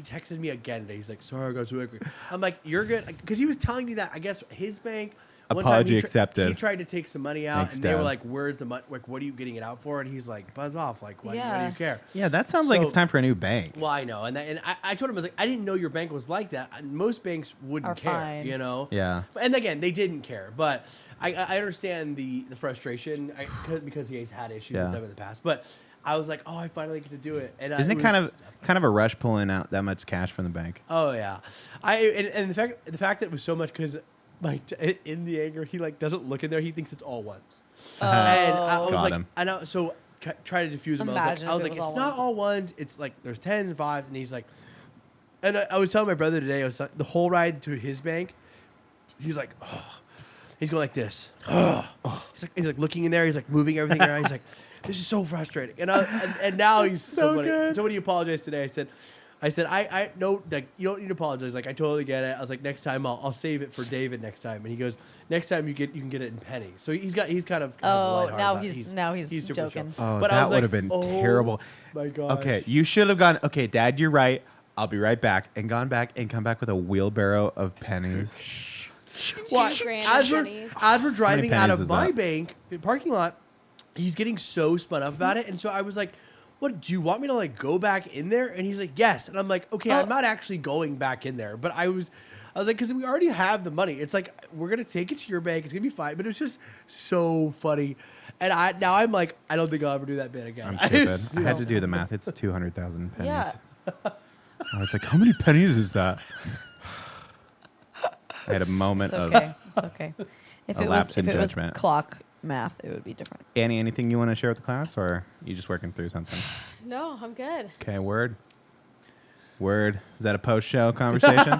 texted me again today. He's like, sorry, I got so angry. I'm like, you're good, because he was telling me that I guess his bank. One time Apology he accepted. He tried to take some money out, Thanks, and they were Dad. like, "Where's the money? Like, what are you getting it out for?" And he's like, "Buzz off! Like, why do Yeah. you care?" Yeah, that sounds like So- it's time for a new bank. Well, I know, and I told him, I was like, I didn't know your bank was like that. Most banks wouldn't Are care, fine. you know. Yeah. And again, they didn't care, but I understand the frustration because he's had issues Yeah. with them in the past. But I was like, oh, I finally get to do it. And Isn't it was- kind of a rush pulling out that much cash from the bank? Oh yeah, and the fact that it was so much because like in the anger he like doesn't look in there. He thinks it's all ones. And I was Got like, him. and so try to diffuse him. Imagine I was if like, it was it's all not ones. all ones. It's like there's 10s and 5s, and he's like, and I was telling my brother today, I was the whole ride to his bank. He's like, oh. He's going like this. Oh. He's like looking in there. He's like moving everything around. He's like, this is so frustrating. And now he's so good. So when he apologized today, I said, I no, like you don't need to apologize. Like I totally get it. I was like, next time I'll save it for David next time. And he goes, next time you can get it in pennies. So he's kind of has a Oh, light heart now about it. he's super joking. chill. Oh, But I that was would like, have been oh terrible. My God. Okay, you should have gone, okay, Dad, you're right. I'll be right back. And gone back and come back with a wheelbarrow of pennies. Well, $2,000 as we're pennies. driving out pennies of is my that? bank parking lot, he's getting so spun up about it, and so I was like, "What? Do you want me to like go back in there?" And he's like, "Yes." And I'm like, "Okay, I'm not actually going back in there," but I was like, "Because we already have the money. It's like we're gonna take it to your bank. It's gonna be fine." But it was just so funny, and I'm like, I don't think I'll ever do that bit again. I'm stupid. I had to do the math. It's 200,000 pennies. Yeah. I was like, how many pennies is that? I had a moment It's of okay. It's okay. If a it lapse was in if it was judgment. clock math, it would be different. Annie, anything you want to share with the class, or are you just working through something? No, I'm good. Okay, word. Is that a post-show conversation?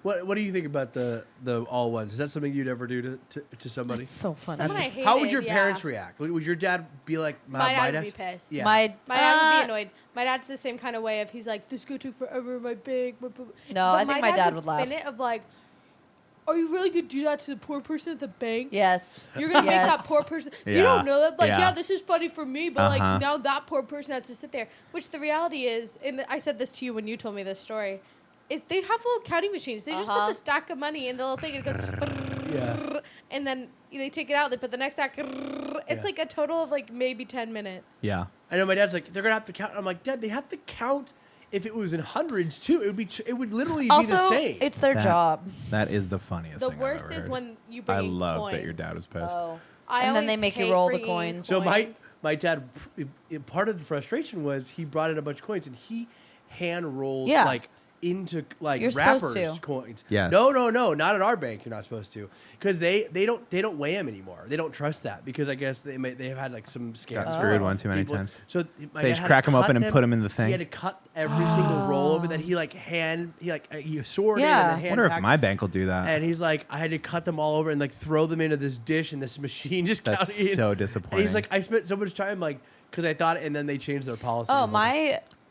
What do you think about the all ones? Is that something you'd ever do to somebody? That's so funny. Someone I hated, How would your yeah. parents react? Would your dad be like, My dad would be pissed. Yeah. My dad would be annoyed. My dad's the same kind of way of he's like, this go took forever, my big. No, But I think my dad would laugh. spin it of like, are you really gonna do that to the poor person at the bank? Yes. You're gonna make Yes. that poor person. You Yeah. don't know that. Like, Yeah. yeah, this is funny for me, but Uh-huh. like now that poor person has to sit there. Which the reality is, and I said this to you when you told me this story, is they have little counting machines. They just put the stack of money in the little thing and it goes, Yeah. and then they take it out. They put the next stack. It's Yeah. like a total of like maybe 10 minutes. Yeah. I know my dad's like, they're gonna have to count. I'm like, Dad, they have to count. If it was in hundreds too, it would literally Also, be the same. it's their That- job. That is the funniest The thing worst I've ever is heard. when you bring I in love coins. that your dad was pissed. Oh. I And then they always make you hate roll the bringing in coins. So coins. my dad, part of the frustration was he brought in a bunch of coins and he hand rolled Yeah. like into like You're supposed wrappers to. coins. Yes. No, not at our bank. You're not supposed to because they don't weigh them anymore. They don't trust that because I guess they have had like some scams. Got screwed one too many People- times. So my They dad just had crack to 'em open cut and put 'em in the thing. He had to cut every single roll of it that he sorted Yeah. and then I hand wonder if packed. my bank will do that. And he's like, I had to cut them all over and like throw them into this dish and this machine just That's counted in. so And disappointing. he's like, I spent so much time like because I thought, and then they changed their policy. Oh,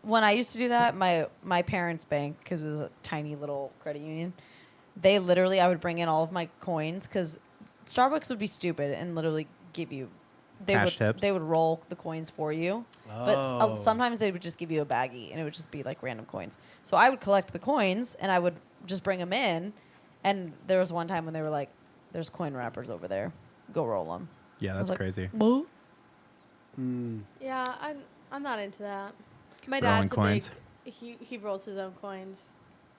when I used to do that, my parents' bank, because it was a tiny little credit union, they literally, I would bring in all of my coins because Starbucks would be stupid and literally give you Cash tips? They would roll the coins for you, Oh. but sometimes they would just give you a baggie and it would just be like random coins. So I would collect the coins and I would just bring them in. And there was one time when they were like, "There's coin wrappers over there, go roll them." yeah, that's like, crazy. Yeah, I'm not into that. My Rolling dad's coins. he rolls his own coins.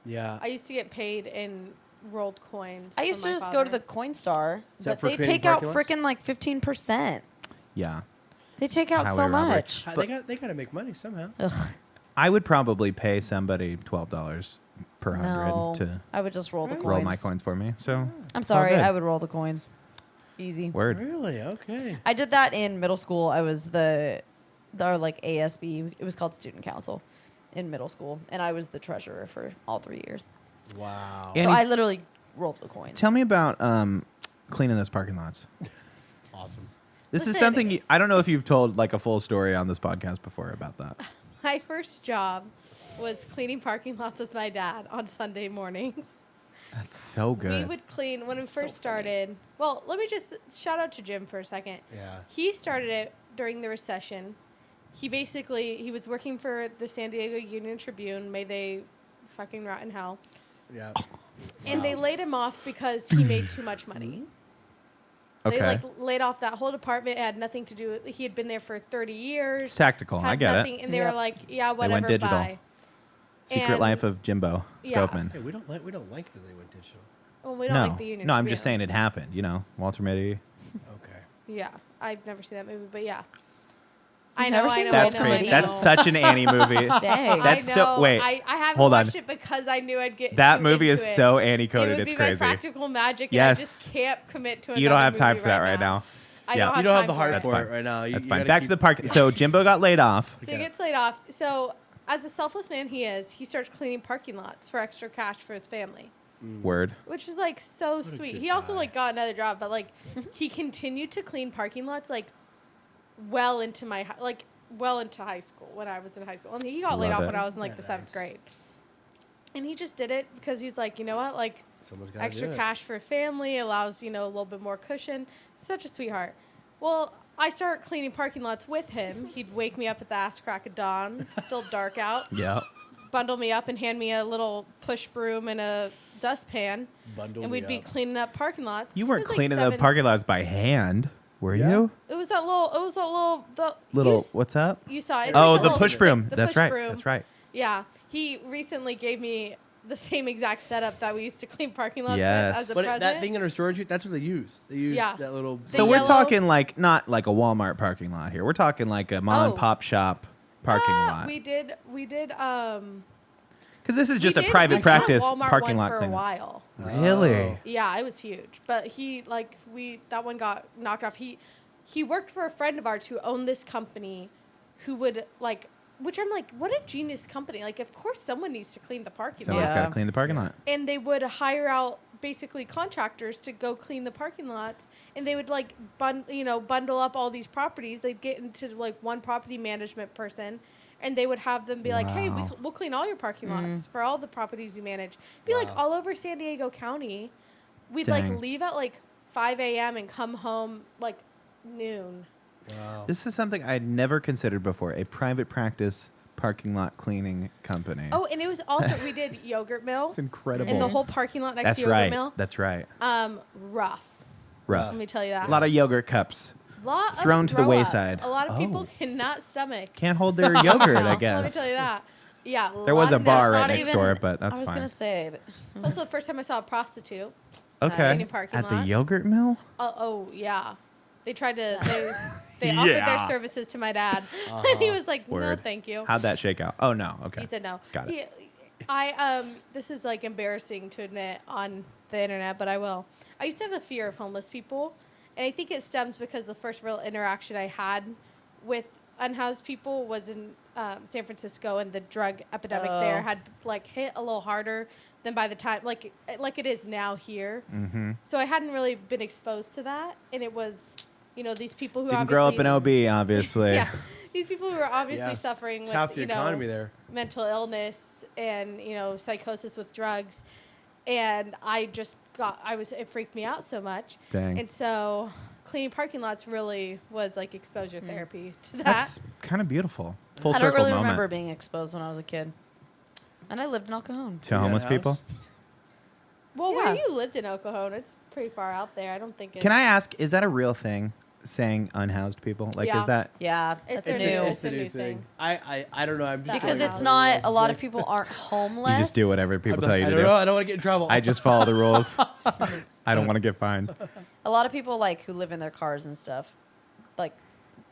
Yeah. I used to get paid in rolled coins. I used from to my just go to the father. Coinstar, Is that but for they creating take out parking lots? freaking like 15%. Yeah. They take out so Highway robbery. much. They gotta make money somehow. Ugh, I would probably pay somebody $12 per no, hundred to I would just roll the coins. roll my coins for me. So I'm sorry, good. I would roll the coins. Easy. word. Really? Okay. I did that in middle school. I was our like ASB. It was called student council in middle school, and I was the treasurer for all 3 years. Wow. And So you- I literally rolled the coins. Tell me about cleaning those parking lots. Awesome. This is Listen. something I don't know if you've told like a full story on this podcast before about that. My first job was cleaning parking lots with my dad on Sunday mornings. That's so We good. would clean when we So first funny. started. Well, let me just shout out to Jim for a second. Yeah. He started it during the recession. He was working for the San Diego Union Tribune. May they fucking rot in hell. Yeah. And they laid him off because he made too much money. Okay. They like laid off that whole department. It had nothing to do with. He had been there for 30 years. It's tactical. had I get nothing, it. And they Yep. were like, yeah, went whatever, digital. bye. Secret And- life of Jimbo Yeah. Skovmand. Hey, we don't like that they went digital. Well, we don't No, like the Union no, I'm Tribune. just saying it happened. You know, Walter Mitty. Okay. Yeah, I've never seen that movie, but yeah. You've I know, never I seen know, That's I know, I crazy. know. That's such an Annie movie. Dang. That's I so- know. wait, I haven't hold on. watched it because I knew I'd get. That too movie is into it. so Annie It coded. would It's be crazy. my practical magic. Yes. And I just can't commit to. You don't another have time movie for that right now. I Yeah. don't have You don't have time the for heart it. That's for fine. it right now. That's You fine. gotta Back to keep- the park. So Jimbo got laid off. So he gets laid off. So as a selfless man he is, he starts cleaning parking lots for extra cash for his family, Word. which is like so sweet. good He also guy. like got another job, but like he continued to clean parking lots like well into high school when I was in high school. I mean, he got laid Love off it. when I was in like the Isn't that 7th nice? grade. And he just did it because he's like, you know what, like Someone's got extra do it. cash for family allows, a little bit more cushion. Such a sweetheart. Well, I started cleaning parking lots with him. He'd wake me up at the ass crack of dawn, still dark out, Yeah. bundle me up and hand me a little push broom and a dustpan, Bundle and me we'd be up. cleaning up parking lots. You It weren't was like cleaning the 7 parking lots by hand, were Yeah. you? It was that little, Little, what's up? You saw it. It's Oh, like a the little push stick- broom. the That's push right. broom. That's right. Yeah, he recently gave me the same exact setup that we used to clean parking lots Yes. with as a But present. that thing in our storage, that's what they use. They use Yeah. that little. So The we're yellow- talking like not like a Walmart parking lot here. We're talking like a mom and Oh. pop shop parking lot. We did. Because Because this is just We a did- private we did a practice Walmart parking one lot for a cleaning. while. Really? Yeah, it was huge. But that one got knocked off. He worked for a friend of ours who owned this company, who would which I'm like, what a genius company. Like, of course someone needs to clean the parking lot. Someone's Yeah. got to clean the parking lot. And they would hire out basically contractors to go clean the parking lots, and they would bundle up all these properties. They'd get into like one property management person, and they would have them be like, hey, Wow. we'll clean all your parking lots for all the properties you manage. Be like all over San Diego County. We'd Dang. like leave at like 5 a.m. and come home like noon. Wow. This is something I'd never considered before. A private practice parking lot cleaning company. Oh, and it was also, we did Yogurt Mill. It's incredible. And the whole parking lot next That's to Yogurt right. Mill. That's right. Rough. Rough. Let me tell you that. A lot of yogurt cups. Lot of thrown to the throw up. wayside. A lot of people Oh. cannot stomach. Can't hold their yogurt, I Let me guess. tell you that. Yeah. There was lot a of bar nasty- right Not next even- door, but that's I was fine. gonna say. It's also the first time I saw a prostitute. Okay. in the parking At the lots. yogurt mill? Oh yeah. They tried to. They offered Yeah. their services to my dad, and he was like, "No, Word. thank you." How'd that shake out? Oh, no. Okay. He said no. Got it. This is like embarrassing to admit on the internet, but I will. I used to have a fear of homeless people, and I think it stems because the first real interaction I had with unhoused people was in San Francisco, and the drug epidemic there had like hit a little harder than by the time like it is now here. Mm-hmm. So I hadn't really been exposed to that, and it was, these people who Didn't grow up in OB, obviously. yeah, these people who are obviously Yeah. suffering It's with half the economy there. mental illness and psychosis with drugs, and it freaked me out so much. Dang. And so cleaning parking lots really was like exposure therapy to that. That's kind of beautiful. Full I circle don't really moment. remember being exposed when I was a kid, and I lived in El Cajon. To homeless house? people? Well, Yeah. where you lived in El Cajon, it's pretty far out there. I don't think it's... Can I ask, is that a real thing, saying unhoused people? Like, Yeah. is that... Yeah, It's that's their new. It's the new thing. I don't know. I'm just That Because was it's how not a lot of people aren't homeless. You just do whatever people tell you I to don't do. know. I don't want to get in trouble. I just follow the rules. I don't want to get fined. A lot of people like who live in their cars and stuff, like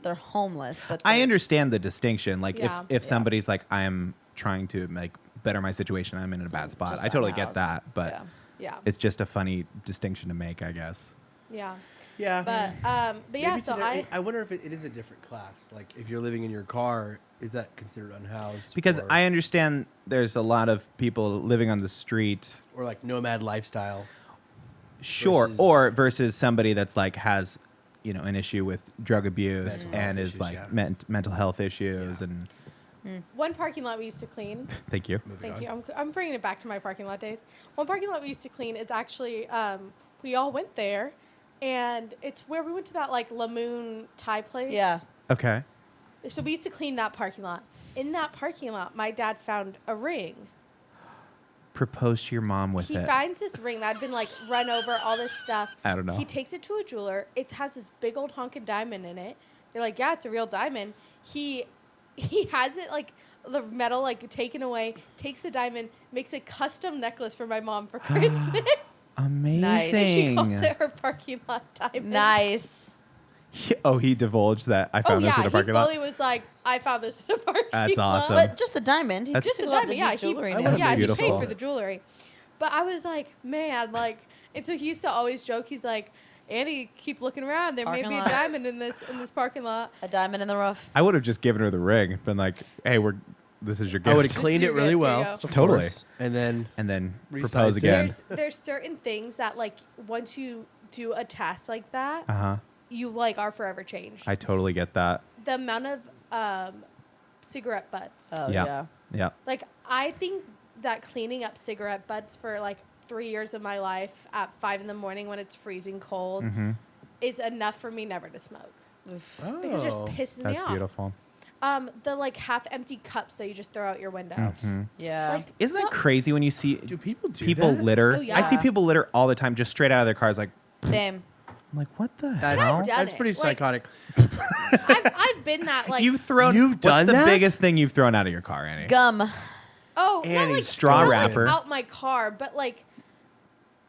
they're homeless. But I they're- understand the distinction. Like, Yeah. if somebody's like, I'm trying to better my situation, I'm in a bad spot. Just I totally get unhoused. that, but Yeah. Yeah. it's just a funny distinction to make, I guess. Yeah. yeah. But yeah, Maybe so I wonder if it is a different class. Like if you're living in your car, is that considered unhoused? Because or, I understand there's a lot of people living on the street. or like nomad lifestyle. Sure. Versus- Or versus somebody that's like has, an issue with drug abuse Mental and health is issues, like yeah. mental health issues. Yeah. And one parking lot we used to clean. thank you. Moving Thank on. you. I'm bringing it back to my parking lot days. One parking lot we used to clean is actually, we all went there, and it's where we went to that like Lamoon Thai place. Yeah. Okay. So we used to clean that parking lot. In that parking lot, my dad found a ring. Propose to your mom with He it. finds this ring that had been like run over, all this stuff. I don't know. He takes it to a jeweler. It has this big old honkin' diamond in it. They're like, yeah, it's a real diamond. He has it like the metal like taken away, takes the diamond, makes a custom necklace for my mom for Christmas. Amazing. She calls it her parking lot diamond. Nice. He divulged that I Oh found yeah, this in a parking he lot. fully was like, I found this in a parking That's lot. awesome. But just the diamond. He That's- just Just the allowed to diamond, yeah. use jewelry I now. would've Yeah, he beautiful. paid for the jewelry. But I was like, man, like, and so he used to always joke. He's like, Annie, keep looking around. There may Parking be a lot. diamond in this parking lot. A diamond in the rough. I would have just given her the ring, been like, "Hey, this is your gift," I would have cleaned This it is your really gift, there well. you go. Of Totally. course, and then and then Resized propose it. again. There's certain things that like once you do a task like that, Uh huh. you like are forever changed. I totally get that. The amount of cigarette butts. Oh Yeah. yeah. Yeah. Like I think that cleaning up cigarette butts for like 3 years of my life at 5 in the morning when it's freezing cold Mm-hmm. is enough for me never to smoke oh, because it just pisses me That's off. beautiful. The like half empty cups that you just throw out your window. Mm-hmm. Yeah. Like, Isn't it so- crazy when you see do people do people that? litter? Oh, I see yeah. people litter all the time, just straight out of their cars. Like, Same. I'm like, what the That's, hell? done that's it. pretty Like- psychotic. I've been that like You've thrown. You've what's done the that? biggest thing you've thrown out of your car, Annie? Gum. oh not Annie, like straw not, wrapper. like, out my car, but like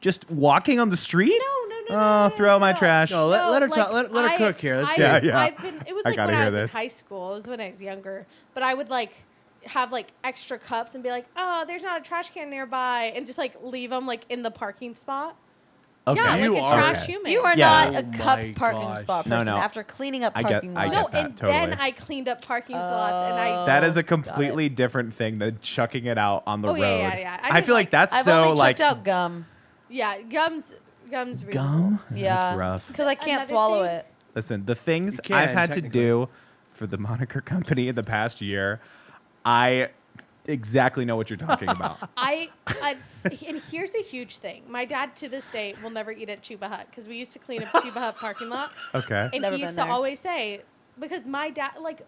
Just walking on the street? no. Oh, throw my trash. No, let her like, let her cook here. Let's Yeah, see. yeah. I've been. It was I like gotta when I hear was this. in high school. It was when I was younger. But I would like have like extra cups and be like, oh, there's not a trash can nearby, and just like leave them like in the parking spot. Okay. Yeah, You like a are- trash Okay. human. You are Yeah. not a Oh cup my parking gosh. spot No, person no. after cleaning up I get- parking I lots. get No, that, and totally. then I cleaned up parking slots, and I. That is a Got it. completely different thing than chucking it out on the Oh, road. yeah, yeah, yeah. I I mean, feel like like, that's I've so only like checked out gum. Yeah, gum's reasonable. gum. Yeah. That's rough. Because I can't Another swallow thing- it. Listen, the things You I've can, had to technically. do for the moniker company in the past year, I exactly know what you're talking about. And here's a huge thing. My dad to this day will never eat at Chuba Hut because we used to clean up Chuba Hut parking lot. Okay. And Never he been used to there. always say, because my dad, like,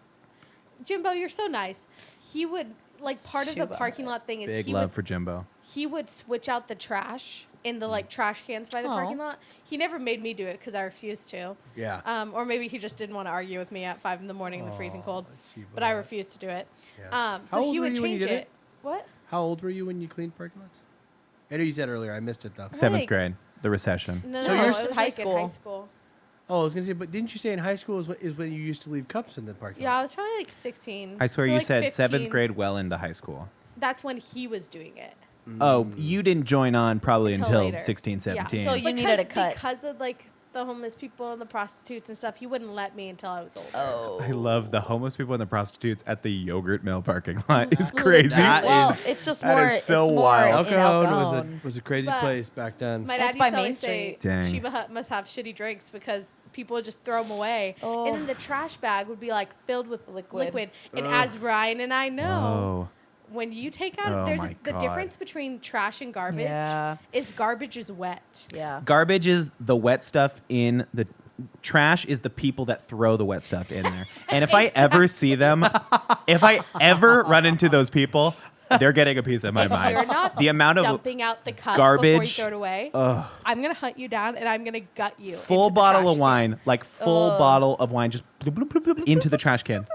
Jimbo, you're so nice. He would, like, part of the Chuba parking Hut. lot thing is Big he love would, for Jimbo. he would switch out the trash in the, like, trash cans by the parking lot. He never made me do it because I refused to. Yeah. Or maybe he just didn't want to argue with me at 5 in the freezing cold. Chuba But I Hut. refused to do it. Yeah. So How old he were would you when you change did it. it? What? How old were you when you cleaned parking lots? I know you said earlier. I missed it though. Seventh Like- grade, the recession. No, So no, you're it was high like in high school. school. Oh, I was gonna say, but didn't you say in high school is when you used to leave cups in the parking Yeah, lot? I was probably like 16. I swear So, you like, said 15. seventh grade well into high school. That's when he was doing it. Oh, you didn't join on probably Until until later. 16, 17. Until you needed a cut. Because of like the homeless people and the prostitutes and stuff, he wouldn't let me until I was older. Oh. I love the homeless people and the prostitutes at the yogurt mill parking lot. It's crazy. That Well, is- it's just that more. is so it's more wild. in El El Cajon Cajon. was a crazy But- place back then. My That's dad by used to Main always say Street. Dang. Sheba Hut must have shitty drinks because people would just throw them away. Oh. And then the trash bag would be like filled with Liquid. liquid. And as Ryan and I know, Whoa. when you take out, Oh there's my the God. difference between trash and garbage Yeah. is garbage is wet. Yeah. Garbage is the wet stuff in the trash is the people that throw the wet stuff in there. And if I ever see them, if I ever run into those people, they're getting a piece of my If you're mind. not The amount of dumping out the cup before you garbage, throw it away, ugh, I'm gonna hunt you down and I'm gonna gut you. full into the bottle trash of can. wine, like full bottle of wine, just bloop, bloop, bloop, bloop, into the trash can.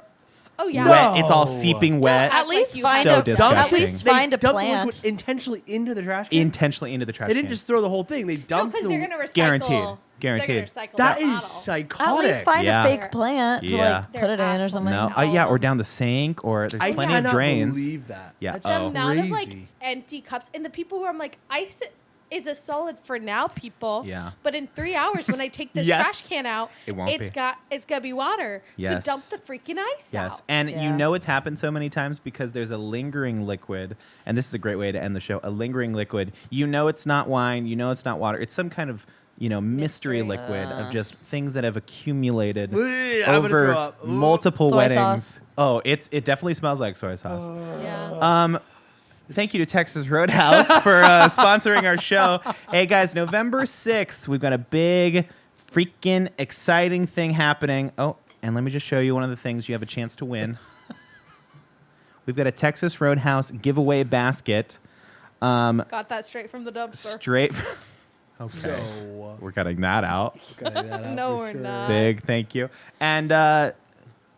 Oh yeah. No. Wet. It's all seeping wet. act At like least you find So a disgusting. at least They find a dumped the plant. liquid intentionally into the trash can. Intentionally into the trash They can. didn't just throw the whole thing. They No, dumped because the. they're gonna recycle. Guaranteed. Guaranteed. They're gonna recycle That that is bottle. psychotic. At least find Yeah. a fake plant to Yeah. like put it in or They're something. No, All yeah, of or them. down the sink, or there's I plenty of cannot drains. believe that. Yeah. That's The amount of like crazy. empty cups and the people who I'm like, ice is a solid for now, people. Yeah. But in 3 hours, when I take this Yes. trash can out, It won't be. it's gonna be water. Yes. So dump the freaking ice Yes, out. and you Yeah. know it's happened so many times because there's a lingering liquid, and this is a great way to end the show. A lingering liquid. You know it's not wine. You know it's not water. It's some kind of mystery Mystery. liquid of just things that have accumulated Ugh, I'm gonna over throw up. Ugh. multiple Soy weddings. sauce. Oh, it definitely smells like soy sauce. Yeah. Thank you to Texas Roadhouse for sponsoring our show. Hey guys, November 6th, we've got a big, freaking exciting thing happening. Oh, and let me just show you one of the things you have a chance to win. We've got a Texas Roadhouse giveaway basket. Got that straight from the dumpster. Straight. Okay. No. We're cutting that out. Cutting that out No, for we're sure. not. Big thank you. And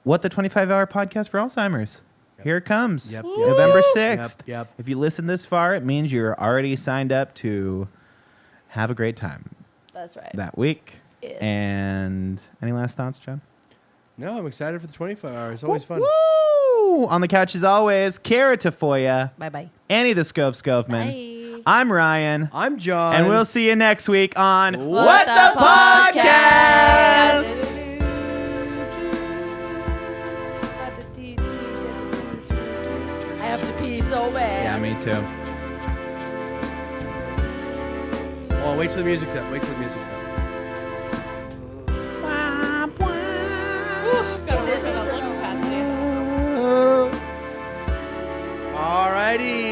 what the 25-hour podcast for Alzheimer's. Here it comes. Yep, November yep, 6th. yep. If you listen this far, it means you're already signed up to have a great time That's right. that week. Yeah. And any last thoughts, John? No, I'm excited for the 24 hours. It's always fun. Woo! On the couch as always, Cara Tafolla, Bye bye. Annie the Skovmand. Bye. I'm Ryan. I'm John. And we'll see you next week on What the Podcast? I have to pee so bad. Yeah, me too. Oh, wait till the music's up. Wait till the music's up. Gotta work on that lung capacity. Alrighty.